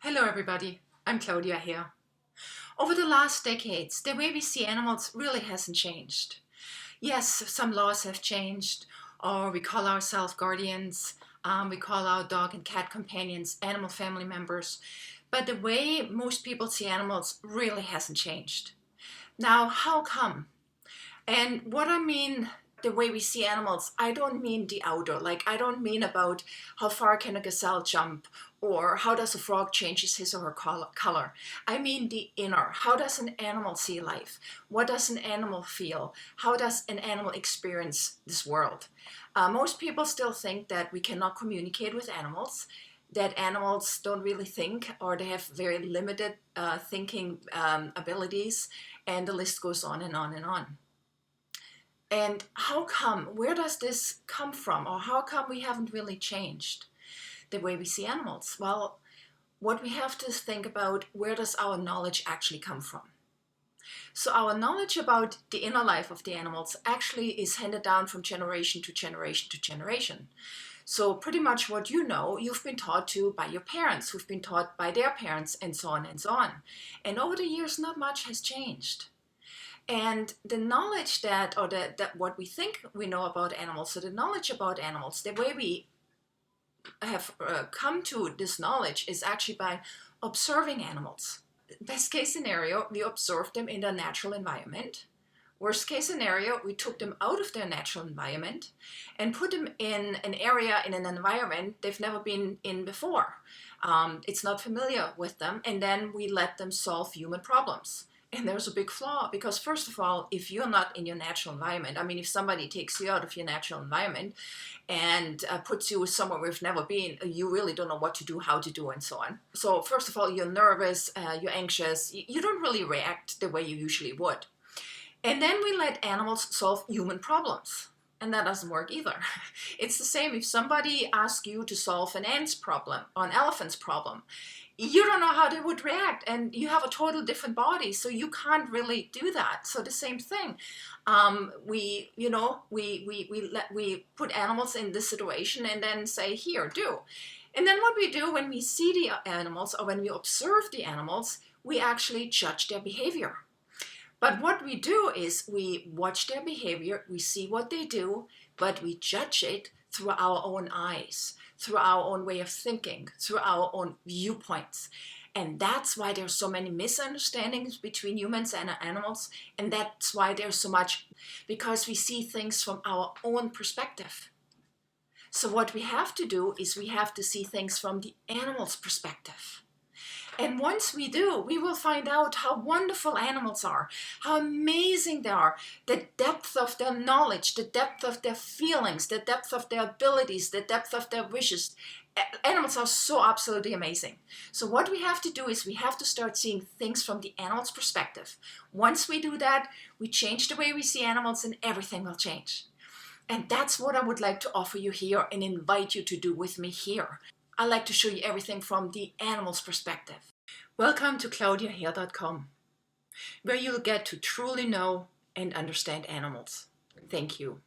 Hello everybody, I'm Claudia here. Over the last decades, the way we see animals really hasn't changed. Yes, some laws have changed, or we call ourselves guardians, we call our dog and cat companions animal family members, but the way most people see animals really hasn't changed. Now, how come? And what I mean, the way we see animals, I don't mean the outer. Like, I don't mean about how far can a gazelle jump or how does a frog changes his or her color. I mean the inner. How does an animal see life? What does an animal feel? How does an animal experience this world? Most people still think that we cannot communicate with animals, that animals don't really think, or they have very limited thinking abilities, and the list goes on and on and on. And how come? Where does this come from? Or how come we haven't really changed the way we see animals? Well, what we have to think about, where does our knowledge actually come from? So our knowledge about the inner life of the animals actually is handed down from generation to generation to generation. So pretty much what you know, you've been taught to by your parents, who've been taught by their parents, and so on and so on. And over the years, not much has changed. And the knowledge that what we think we know about animals, so the knowledge about animals, the way we have come to this knowledge is actually by observing animals. Best case scenario, we observed them in their natural environment. Worst case scenario, we took them out of their natural environment and put them in an area, in an environment they've never been in before. It's not familiar with them, and then we let them solve human problems. And there's a big flaw because, first of all, if you're not in your natural environment, I mean, if somebody takes you out of your natural environment and puts you somewhere where you've never been, you really don't know what to do, how to do, and so on. So, first of all, you're nervous, you're anxious, you don't really react the way you usually would. And then we let animals solve human problems. And that doesn't work either. It's the same if somebody asks you to solve an ant's problem or an elephant's problem. You don't know how they would react, and you have a total different body, so you can't really do that. So the same thing, we put animals in this situation and then say, here, do. And then what we do when we see the animals or when we observe the animals, we actually judge their behavior. But what we do is we watch their behavior, we see what they do, but we judge it through our own eyes, through our own way of thinking, through our own viewpoints. And that's why there's so many misunderstandings between humans and animals. And that's why there's so much, because we see things from our own perspective. So what we have to do is we have to see things from the animal's perspective. And once we do, we will find out how wonderful animals are, how amazing they are, the depth of their knowledge, the depth of their feelings, the depth of their abilities, the depth of their wishes. Animals are so absolutely amazing. So what we have to do is we have to start seeing things from the animal's perspective. Once we do that, we change the way we see animals and everything will change. And that's what I would like to offer you here and invite you to do with me here. I like to show you everything from the animal's perspective. Welcome to claudiahehr.com, where you'll get to truly know and understand animals. Thank you.